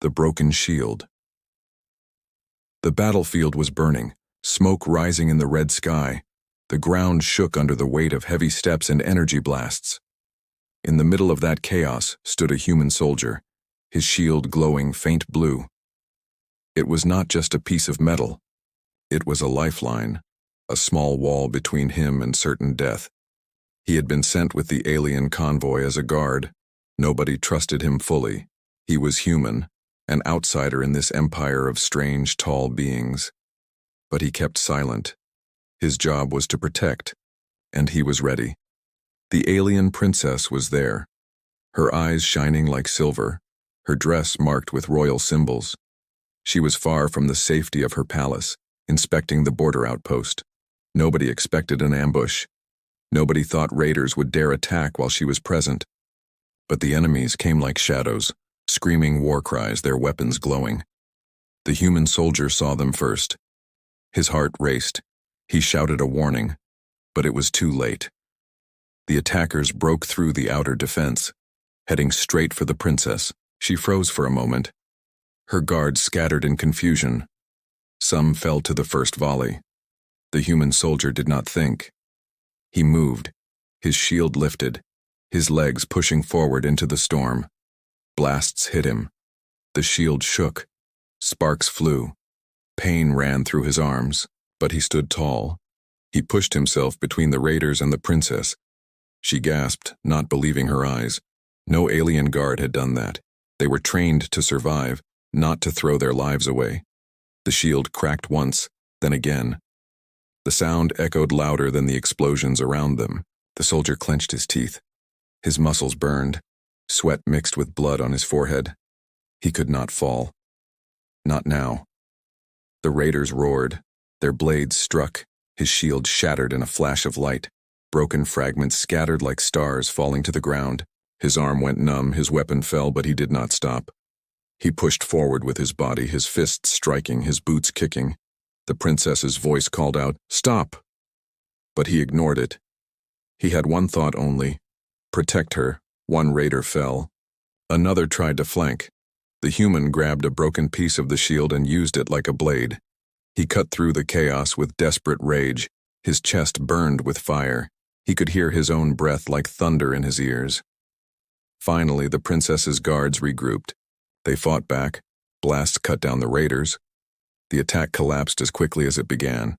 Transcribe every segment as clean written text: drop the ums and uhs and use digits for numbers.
The broken shield. The battlefield was burning, smoke rising in the red sky. The ground shook under the weight of heavy steps and energy blasts. In the middle of that chaos stood a human soldier, his shield glowing faint blue. It was not just a piece of metal. It was a lifeline, a small wall between him and certain death. He had been sent with the alien convoy as a guard. Nobody trusted him fully. He was human, an outsider in this empire of strange, tall beings. But he kept silent. His job was to protect, and he was ready. The alien princess was there, her eyes shining like silver, her dress marked with royal symbols. She was far from the safety of her palace, inspecting the border outpost. Nobody expected an ambush. Nobody thought raiders would dare attack while she was present. But the enemies came like shadows, screaming war cries, their weapons glowing. The human soldier saw them first. His heart raced. He shouted a warning, but it was too late. The attackers broke through the outer defense, heading straight for the princess. She froze for a moment. Her guards scattered in confusion. Some fell to the first volley. The human soldier did not think. He moved, his shield lifted, his legs pushing forward into the storm. Blasts hit him. The shield shook. Sparks flew. Pain ran through his arms, but he stood tall. He pushed himself between the raiders and the princess. She gasped, not believing her eyes. No alien guard had done that. They were trained to survive, not to throw their lives away. The shield cracked once, then again. The sound echoed louder than the explosions around them. The soldier clenched his teeth. His muscles burned. Sweat mixed with blood on his forehead. He could not fall. Not now. The raiders roared. Their blades struck. His shield shattered in a flash of light. Broken fragments scattered like stars falling to the ground. His arm went numb, his weapon fell, but he did not stop. He pushed forward with his body, his fists striking, his boots kicking. The princess's voice called out, "Stop!" But he ignored it. He had one thought only: protect her. One raider fell. Another tried to flank. The human grabbed a broken piece of the shield and used it like a blade. He cut through the chaos with desperate rage. His chest burned with fire. He could hear his own breath like thunder in his ears. Finally, the princess's guards regrouped. They fought back. Blasts cut down the raiders. The attack collapsed as quickly as it began.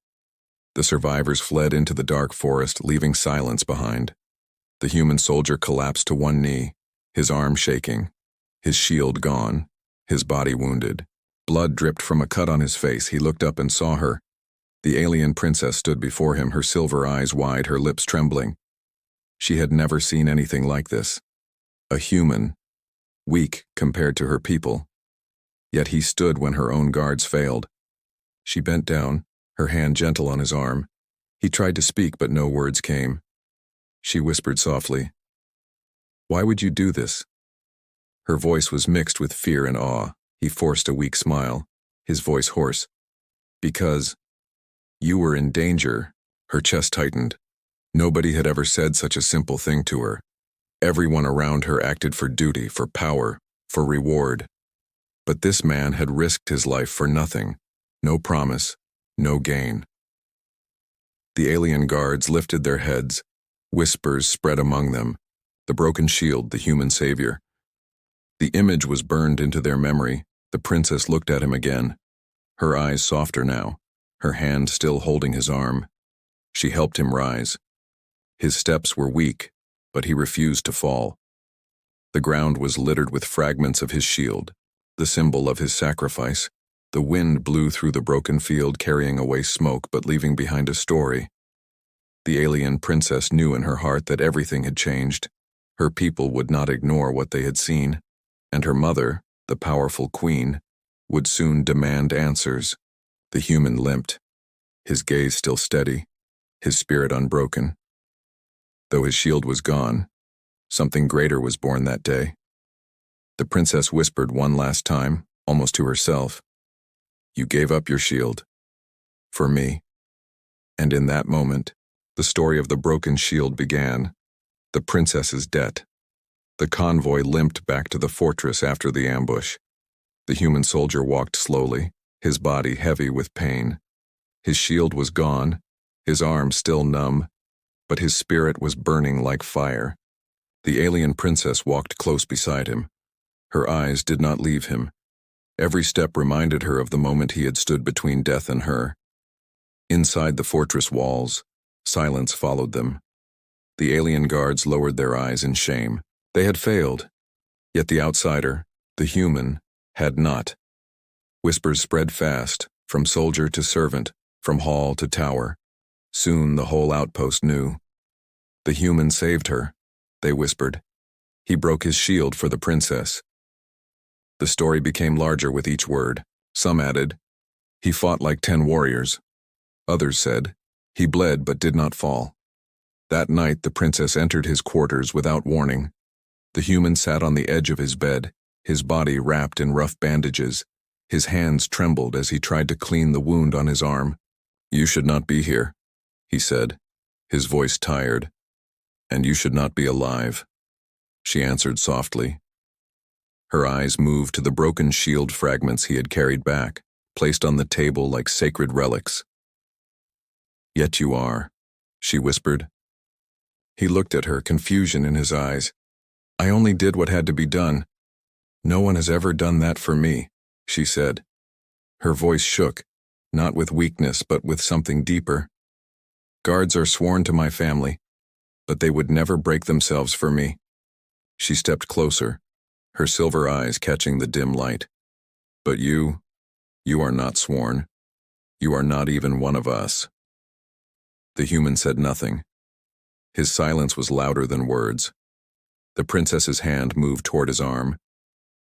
The survivors fled into the dark forest, leaving silence behind. The human soldier collapsed to one knee, his arm shaking, his shield gone, his body wounded. Blood dripped from a cut on his face. He looked up and saw her. The alien princess stood before him, her silver eyes wide, her lips trembling. She had never seen anything like this. A human, weak compared to her people. Yet he stood when her own guards failed. She bent down, her hand gentle on his arm. He tried to speak, but no words came. She whispered softly, "Why would you do this?" Her voice was mixed with fear and awe. He forced a weak smile, his voice hoarse. "Because you were in danger." Her chest tightened. Nobody had ever said such a simple thing to her. Everyone around her acted for duty, for power, for reward. But this man had risked his life for nothing. No promise, no gain. The alien guards lifted their heads. Whispers spread among them. The broken shield, the human savior. The image was burned into their memory. The princess looked at him again. Her eyes softer now, her hand still holding his arm. She helped him rise. His steps were weak, but he refused to fall. The ground was littered with fragments of his shield, the symbol of his sacrifice. The wind blew through the broken field, carrying away smoke but leaving behind a story. The alien princess knew in her heart that everything had changed. Her people would not ignore what they had seen, and her mother, the powerful queen, would soon demand answers. The human limped, his gaze still steady, his spirit unbroken. Though his shield was gone, something greater was born that day. The princess whispered one last time, almost to herself, "You gave up your shield. For me." And in that moment, the story of the broken shield began. The princess's debt. The convoy limped back to the fortress after the ambush. The human soldier walked slowly, his body heavy with pain. His shield was gone, his arm still numb, but his spirit was burning like fire. The alien princess walked close beside him. Her eyes did not leave him. Every step reminded her of the moment he had stood between death and her. Inside the fortress walls, silence followed them. The alien guards lowered their eyes in shame. They had failed, yet the outsider, the human, had not. Whispers spread fast, from soldier to servant, from hall to tower. Soon the whole outpost knew. The human saved her, they whispered. He broke his shield for the princess. The story became larger with each word. Some added, he fought like 10 warriors. Others said, he bled but did not fall. That night the princess entered his quarters without warning. The human sat on the edge of his bed, his body wrapped in rough bandages. His hands trembled as he tried to clean the wound on his arm. You should not be here, he said, his voice tired. And you should not be alive, she answered softly. Her eyes moved to the broken shield fragments he had carried back, placed on the table like sacred relics. Yet you are, she whispered. He looked at her, confusion in his eyes. I only did what had to be done. No one has ever done that for me, she said. Her voice shook, not with weakness but with something deeper. Guards are sworn to my family, but they would never break themselves for me. She stepped closer, her silver eyes catching the dim light. But you are not sworn. You are not even one of us. The human said nothing. His silence was louder than words. The princess's hand moved toward his arm.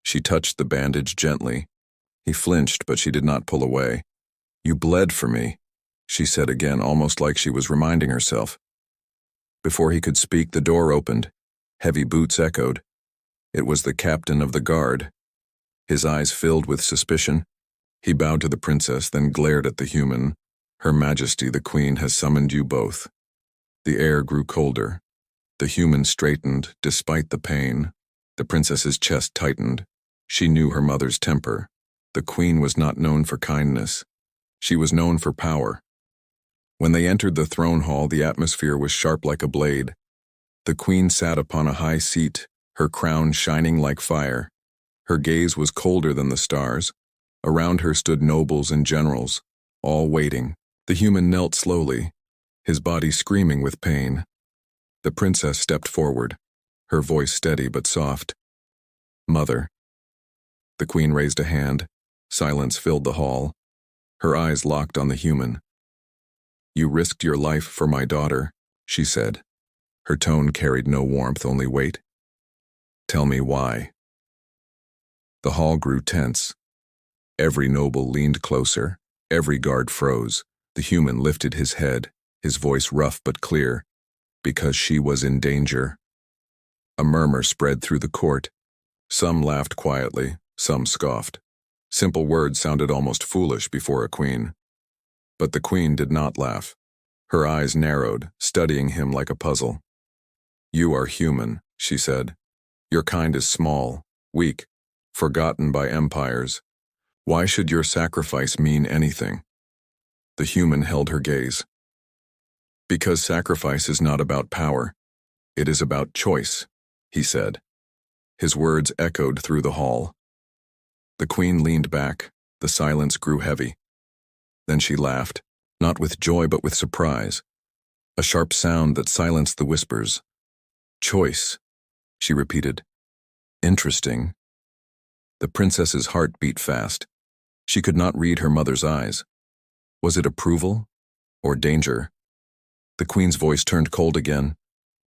She touched the bandage gently. He flinched, but she did not pull away. You bled for me, she said again, almost like she was reminding herself. Before he could speak, the door opened. Heavy boots echoed. It was the captain of the guard. His eyes filled with suspicion. He bowed to the princess, then glared at the human. Her Majesty, the Queen, has summoned you both. The air grew colder. The human straightened, despite the pain. The princess's chest tightened. She knew her mother's temper. The Queen was not known for kindness. She was known for power. When they entered the throne hall, the atmosphere was sharp like a blade. The Queen sat upon a high seat, her crown shining like fire. Her gaze was colder than the stars. Around her stood nobles and generals, all waiting. The human knelt slowly, his body screaming with pain. The princess stepped forward, her voice steady but soft. Mother. The Queen raised a hand. Silence filled the hall. Her eyes locked on the human. You risked your life for my daughter, she said. Her tone carried no warmth, only weight. Tell me why. The hall grew tense. Every noble leaned closer. Every guard froze. The human lifted his head, his voice rough but clear. Because she was in danger. A murmur spread through the court. Some laughed quietly, some scoffed. Simple words sounded almost foolish before a queen. But the Queen did not laugh. Her eyes narrowed, studying him like a puzzle. You are human, she said. Your kind is small, weak, forgotten by empires. Why should your sacrifice mean anything? The human held her gaze. Because sacrifice is not about power. It is about choice, he said. His words echoed through the hall. The Queen leaned back. The silence grew heavy. Then she laughed, not with joy but with surprise. A sharp sound that silenced the whispers. Choice, she repeated. Interesting. The princess's heart beat fast. She could not read her mother's eyes. Was it approval or danger? The Queen's voice turned cold again.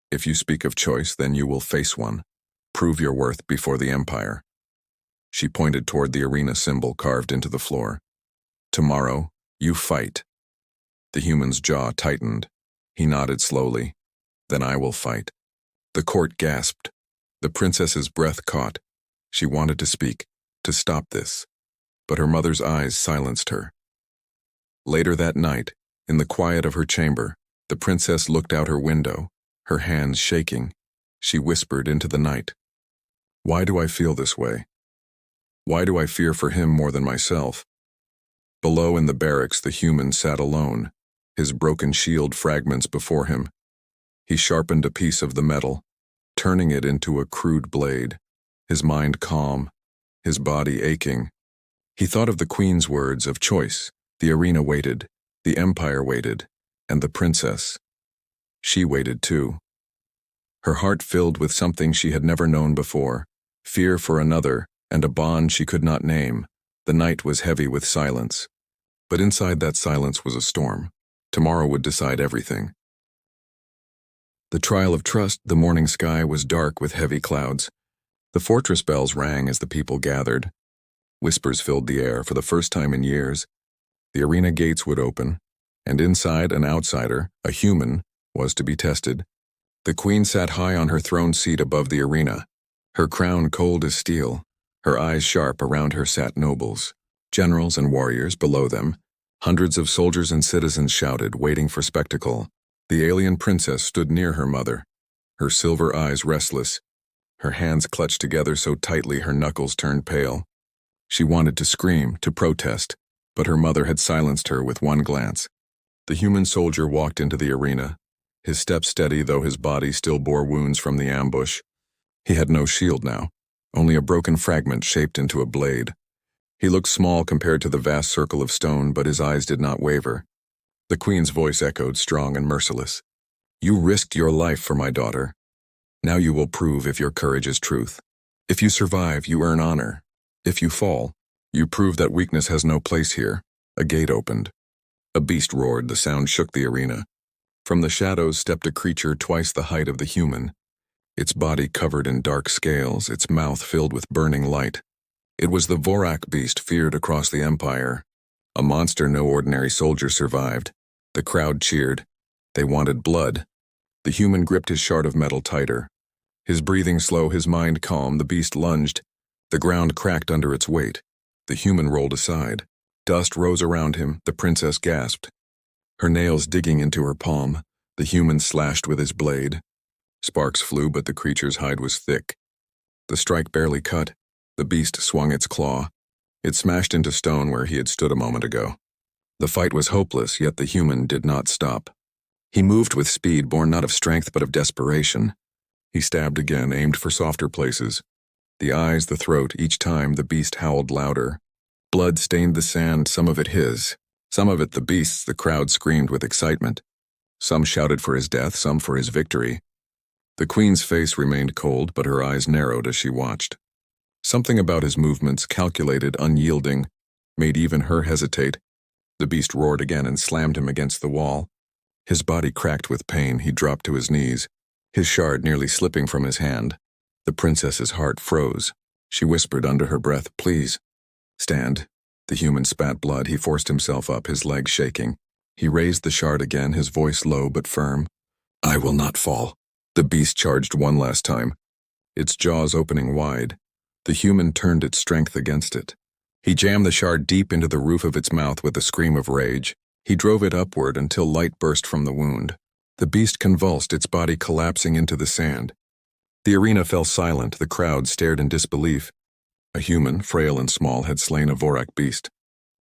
If you speak of choice, then you will face one. Prove your worth before the Empire. She pointed toward the arena symbol carved into the floor. Tomorrow, you fight. The human's jaw tightened. He nodded slowly. Then I will fight. The court gasped. The princess's breath caught. She wanted to speak, to stop this. But her mother's eyes silenced her. Later that night, in the quiet of her chamber, the princess looked out her window, her hands shaking. She whispered into the night. Why do I feel this way? Why do I fear for him more than myself? Below in the barracks, the human sat alone, his broken shield fragments before him. He sharpened a piece of the metal, turning it into a crude blade, his mind calm, his body aching. He thought of the Queen's words of choice. The arena waited, the Empire waited, and the princess. She waited too. Her heart filled with something she had never known before, fear for another, and a bond she could not name. The night was heavy with silence. But inside that silence was a storm. Tomorrow would decide everything. The trial of trust, the morning sky was dark with heavy clouds. The fortress bells rang as the people gathered. Whispers filled the air for the first time in years. The arena gates would open, and inside an outsider, a human, was to be tested. The Queen sat high on her throne seat above the arena, her crown cold as steel, her eyes sharp. Around her sat nobles, generals and warriors. Below them, hundreds of soldiers and citizens shouted, waiting for spectacle. The alien princess stood near her mother, her silver eyes restless, her hands clutched together so tightly her knuckles turned pale. She wanted to scream, to protest, but her mother had silenced her with one glance. The human soldier walked into the arena, his steps steady though his body still bore wounds from the ambush. He had no shield now, only a broken fragment shaped into a blade. He looked small compared to the vast circle of stone, but his eyes did not waver. The Queen's voice echoed, strong and merciless. You risked your life for my daughter. Now you will prove if your courage is truth. If you survive, you earn honor. If you fall, you prove that weakness has no place here. A gate opened. A beast roared, the sound shook the arena. From the shadows stepped a creature twice the height of the human, its body covered in dark scales, its mouth filled with burning light. It was the Vorak beast feared across the Empire. A monster no ordinary soldier survived. The crowd cheered. They wanted blood. The human gripped his shard of metal tighter. His breathing slow, his mind calm, the beast lunged. The ground cracked under its weight. The human rolled aside. Dust rose around him. The princess gasped, her nails digging into her palm. The human slashed with his blade. Sparks flew, but the creature's hide was thick. The strike barely cut. The beast swung its claw. It smashed into stone where he had stood a moment ago. The fight was hopeless, yet the human did not stop. He moved with speed born not of strength but of desperation. He stabbed again, aimed for softer places. The eyes, the throat, each time the beast howled louder. Blood stained the sand, some of it his, some of it the beast's. The crowd screamed with excitement. Some shouted for his death, some for his victory. The Queen's face remained cold, but her eyes narrowed as she watched. Something about his movements, calculated, unyielding, made even her hesitate. The beast roared again and slammed him against the wall. His body cracked with pain. He dropped to his knees, his shard nearly slipping from his hand. The princess's heart froze. She whispered under her breath, "Please, stand." The human spat blood. He forced himself up, his legs shaking. He raised the shard again, his voice low but firm. "I will not fall." The beast charged one last time, its jaws opening wide. The human turned its strength against it. He jammed the shard deep into the roof of its mouth with a scream of rage. He drove it upward until light burst from the wound. The beast convulsed, its body collapsing into the sand. The arena fell silent. The crowd stared in disbelief. A human, frail and small, had slain a Vorak beast.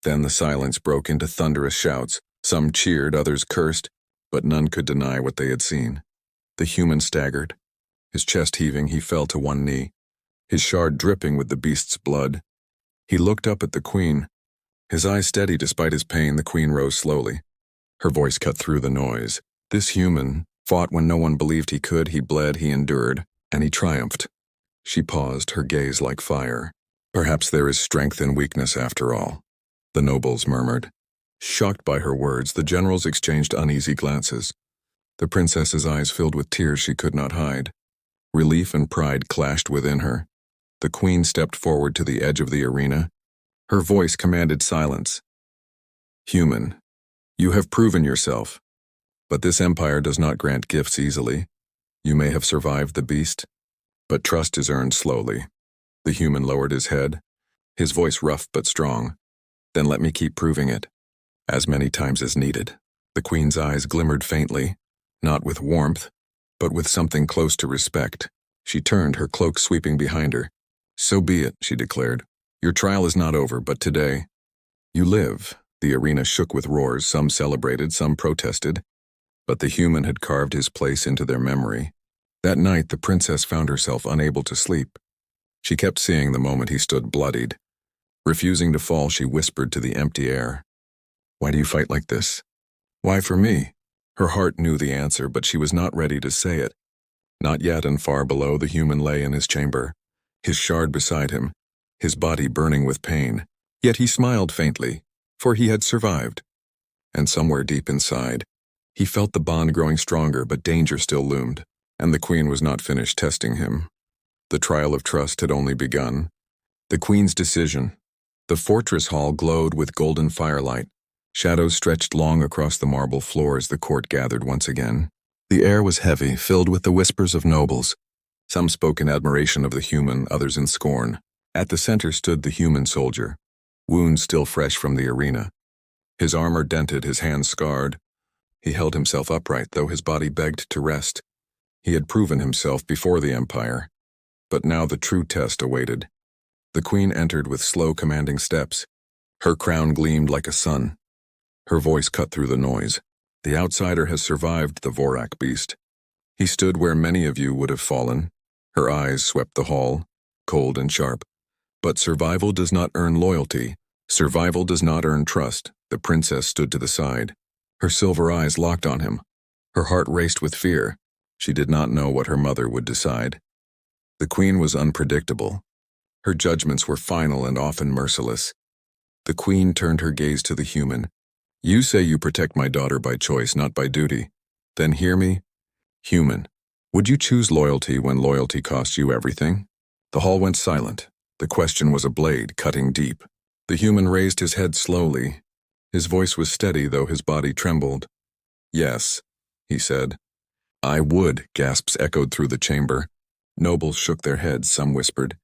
Then the silence broke into thunderous shouts. Some cheered, others cursed, but none could deny what they had seen. The human staggered. His chest heaving, he fell to one knee, his shard dripping with the beast's blood. He looked up at the Queen. His eyes steady despite his pain. The Queen rose slowly. Her voice cut through the noise. This human fought when no one believed he could. He bled, he endured, and he triumphed. She paused, her gaze like fire. "Perhaps there is strength in weakness after all," the nobles murmured. Shocked by her words, the generals exchanged uneasy glances. The princess's eyes filled with tears she could not hide. Relief and pride clashed within her. The Queen stepped forward to the edge of the arena. Her voice commanded silence. "Human, you have proven yourself, but this empire does not grant gifts easily. You may have survived the beast, but trust is earned slowly." The human lowered his head, his voice rough but strong. "Then let me keep proving it, as many times as needed." The Queen's eyes glimmered faintly, not with warmth, but with something close to respect. She turned, her cloak sweeping behind her. "So be it," she declared. Your trial is not over, but today, you live. The arena shook with roars, some celebrated, some protested, but the human had carved his place into their memory. That night, the princess found herself unable to sleep. She kept seeing the moment he stood bloodied. Refusing to fall, she whispered to the empty air, "Why do you fight like this? Why for me?" Her heart knew the answer, but she was not ready to say it. Not yet, and far below, the human lay in his chamber, his shard beside him, his body burning with pain. Yet he smiled faintly, for he had survived. And somewhere deep inside, he felt the bond growing stronger, but danger still loomed, and the queen was not finished testing him. The trial of trust had only begun. The queen's decision. The fortress hall glowed with golden firelight. Shadows stretched long across the marble floor as the court gathered once again. The air was heavy, filled with the whispers of nobles. Some spoke in admiration of the human, others in scorn. At the center stood the human soldier, wounds still fresh from the arena. His armor dented, his hands scarred. He held himself upright, though his body begged to rest. He had proven himself before the Empire. But now the true test awaited. The queen entered with slow, commanding steps. Her crown gleamed like a sun. Her voice cut through the noise. The outsider has survived the Vorak beast. He stood where many of you would have fallen. Her eyes swept the hall, cold and sharp. But survival does not earn loyalty. Survival does not earn trust. The princess stood to the side. Her silver eyes locked on him. Her heart raced with fear. She did not know what her mother would decide. The queen was unpredictable. Her judgments were final and often merciless. The queen turned her gaze to the human. "You say you protect my daughter by choice, not by duty. Then hear me. Human, would you choose loyalty when loyalty costs you everything?" The hall went silent. The question was a blade cutting deep. The human raised his head slowly. His voice was steady, though his body trembled. "Yes," he said. "I would," gasps echoed through the chamber. Nobles shook their heads, some whispered.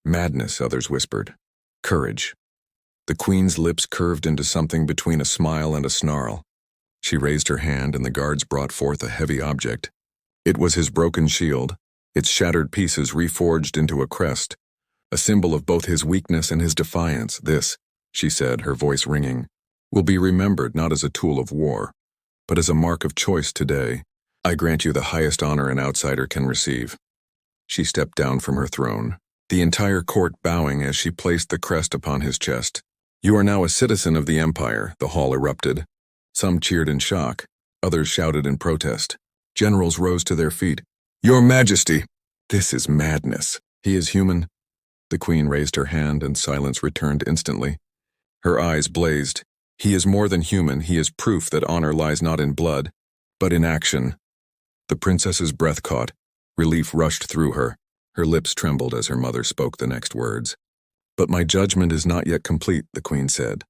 "Madness," others whispered. "Courage." The queen's lips curved into something between a smile and a snarl. She raised her hand, and the guards brought forth a heavy object. It was his broken shield, its shattered pieces reforged into a crest, a symbol of both his weakness and his defiance. "This," she said, her voice ringing, "will be remembered not as a tool of war, but as a mark of choice today. I grant you the highest honor an outsider can receive." She stepped down from her throne, the entire court bowing as she placed the crest upon his chest. "You are now a citizen of the Empire," the hall erupted. Some cheered in shock, others shouted in protest. Generals rose to their feet. "Your Majesty! This is madness. He is human." The queen raised her hand, and silence returned instantly. Her eyes blazed. "He is more than human. He is proof that honor lies not in blood, but in action." The princess's breath caught. Relief rushed through her. Her lips trembled as her mother spoke the next words. "But my judgment is not yet complete," the queen said.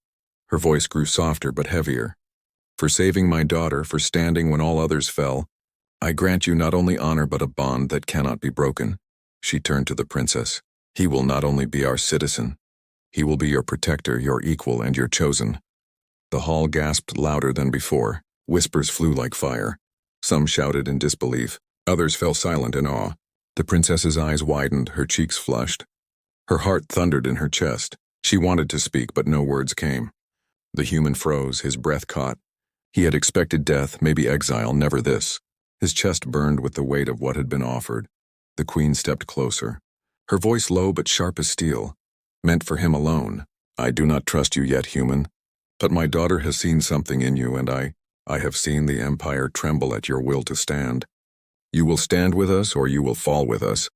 Her voice grew softer but heavier. "For saving my daughter, for standing when all others fell, I grant you not only honor but a bond that cannot be broken." She turned to the princess. "He will not only be our citizen. He will be your protector, your equal, and your chosen." The hall gasped louder than before. Whispers flew like fire. Some shouted in disbelief. Others fell silent in awe. The princess's eyes widened, her cheeks flushed. Her heart thundered in her chest. She wanted to speak, but no words came. The human froze, his breath caught. He had expected death, maybe exile, never this. His chest burned with the weight of what had been offered. The queen stepped closer. Her voice low but sharp as steel, meant for him alone. "I do not trust you yet, human. But my daughter has seen something in you, and I have seen the Empire tremble at your will to stand. You will stand with us, or you will fall with us.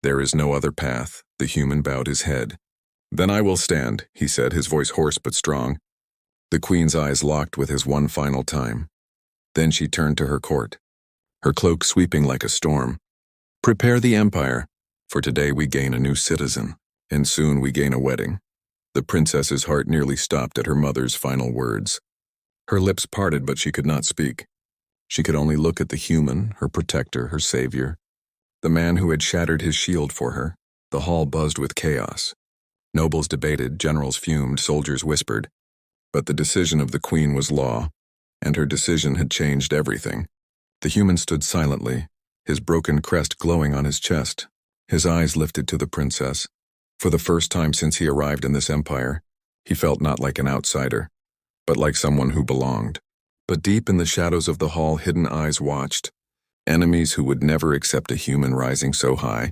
There is no other path." The human bowed his head. "Then I will stand," he said, his voice hoarse but strong. The queen's eyes locked with his one final time. Then she turned to her court, her cloak sweeping like a storm. "Prepare the Empire, for today we gain a new citizen, and soon we gain a wedding." The princess's heart nearly stopped at her mother's final words. Her lips parted, but she could not speak. She could only look at the human, her protector, her savior, the man who had shattered his shield for her. The hall buzzed with chaos. Nobles debated, generals fumed, soldiers whispered. But the decision of the queen was law, and her decision had changed everything. The human stood silently, his broken crest glowing on his chest. His eyes lifted to the princess. For the first time since he arrived in this empire, he felt not like an outsider, but like someone who belonged. But deep in the shadows of the hall, hidden eyes watched, enemies who would never accept a human rising so high.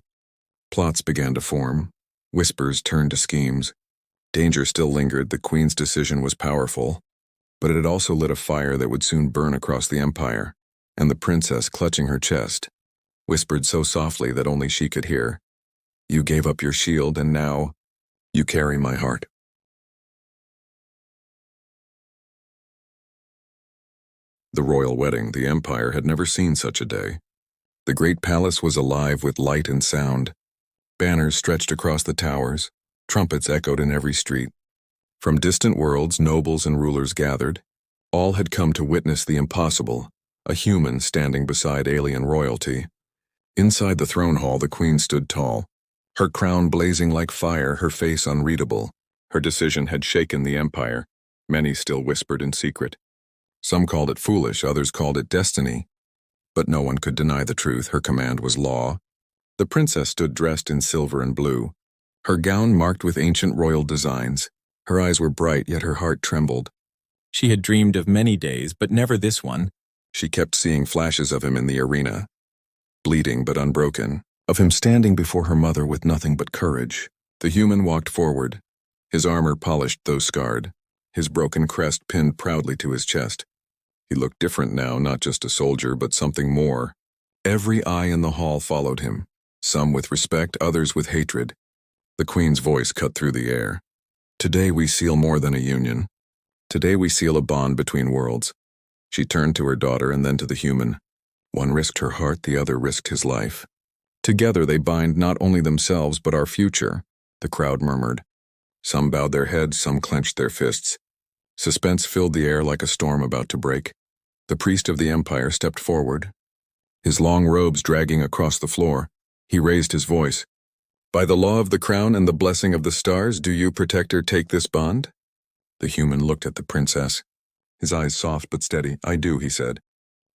Plots began to form, whispers turned to schemes. Danger still lingered, the queen's decision was powerful, but it had also lit a fire that would soon burn across the empire, and the princess, clutching her chest, whispered so softly that only she could hear, "You gave up your shield, and now you carry my heart." The royal wedding, the empire had never seen such a day. The great palace was alive with light and sound. Banners stretched across the towers, trumpets echoed in every street. From distant worlds, nobles and rulers gathered. All had come to witness the impossible, a human standing beside alien royalty. Inside the throne hall, the queen stood tall, her crown blazing like fire, her face unreadable. Her decision had shaken the empire. Many still whispered in secret. Some called it foolish, others called it destiny. But no one could deny the truth. Her command was law. The princess stood dressed in silver and blue, her gown marked with ancient royal designs. Her eyes were bright, yet her heart trembled. She had dreamed of many days, but never this one. She kept seeing flashes of him in the arena, bleeding but unbroken, of him standing before her mother with nothing but courage. The human walked forward, his armor polished though scarred, his broken crest pinned proudly to his chest. He looked different now, not just a soldier, but something more. Every eye in the hall followed him, some with respect, others with hatred. The queen's voice cut through the air. "Today we seal more than a union. Today we seal a bond between worlds." She turned to her daughter and then to the human. One risked her heart, the other risked his life. "Together they bind not only themselves but our future," the crowd murmured. Some bowed their heads, some clenched their fists. Suspense filled the air like a storm about to break. The priest of the empire stepped forward, his long robes dragging across the floor. He raised his voice. "By the law of the crown and the blessing of the stars, do you, protector, take this bond?" The human looked at the princess, his eyes soft but steady. "I do," he said.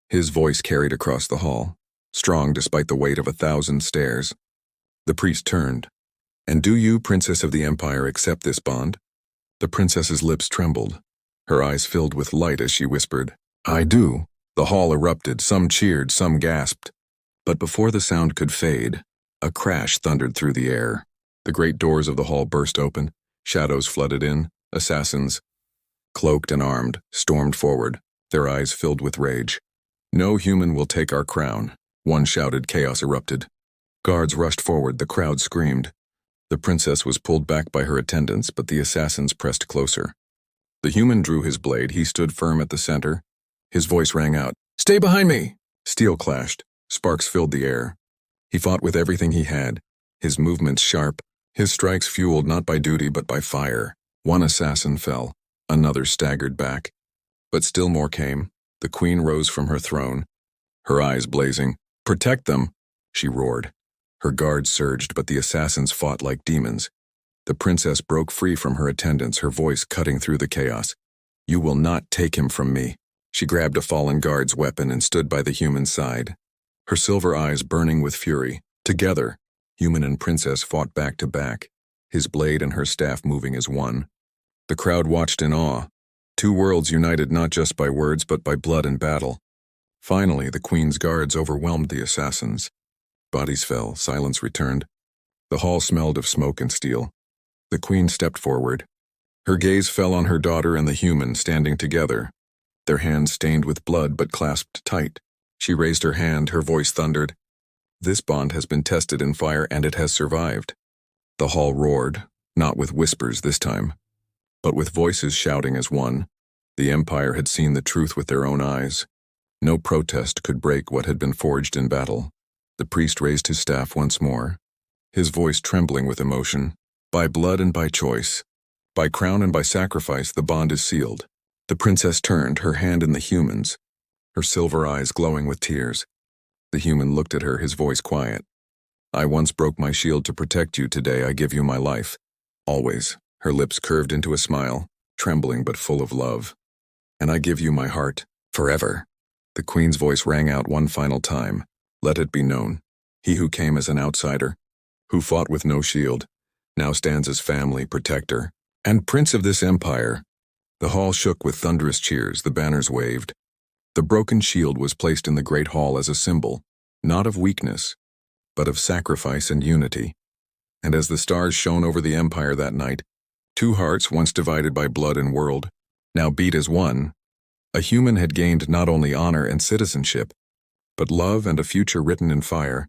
His voice carried across the hall, strong despite the weight of 1,000 stares. The priest turned. "And do you, princess of the empire, accept this bond?" The princess's lips trembled. Her eyes filled with light as she whispered, "I do." The hall erupted, some cheered, some gasped. But before the sound could fade, a crash thundered through the air. The great doors of the hall burst open, shadows flooded in, assassins, cloaked and armed, stormed forward, their eyes filled with rage. "No human will take our crown," one shouted. Chaos erupted. Guards rushed forward, the crowd screamed. The princess was pulled back by her attendants, but the assassins pressed closer. The human drew his blade, he stood firm at the center. His voice rang out, "Stay behind me!" Steel clashed, sparks filled the air. He fought with everything he had, his movements sharp, his strikes fueled not by duty but by fire. One assassin fell, another staggered back. But still more came. The queen rose from her throne, her eyes blazing. "Protect them!" she roared. Her guards surged, but the assassins fought like demons. The princess broke free from her attendants, her voice cutting through the chaos. "You will not take him from me." She grabbed a fallen guard's weapon and stood by the human's side, her silver eyes burning with fury. Together, human and princess fought back to back, his blade and her staff moving as one. The crowd watched in awe, two worlds united not just by words but by blood and battle. Finally, the queen's guards overwhelmed the assassins. Bodies fell, silence returned. The hall smelled of smoke and steel. The queen stepped forward. Her gaze fell on her daughter and the human standing together, their hands stained with blood but clasped tight. She raised her hand, her voice thundered. "This bond has been tested in fire and it has survived." The hall roared, not with whispers this time, but with voices shouting as one. The empire had seen the truth with their own eyes. No protest could break what had been forged in battle. The priest raised his staff once more, his voice trembling with emotion. "By blood and by choice, by crown and by sacrifice, the bond is sealed." The princess turned, her hand in the human's, her silver eyes glowing with tears. The human looked at her, his voice quiet. "I once broke my shield to protect you. Today I give you my life. Always." Her lips curved into a smile, trembling but full of love. "And I give you my heart, forever." The queen's voice rang out one final time. "Let it be known. He who came as an outsider, who fought with no shield, now stands as family, protector, and prince of this empire. The hall shook with thunderous cheers, the banners waved. The broken shield was placed in the great hall as a symbol, not of weakness, but of sacrifice and unity. And as the stars shone over the empire that night, two hearts once divided by blood and world, now beat as one. A human had gained not only honor and citizenship, but love and a future written in fire.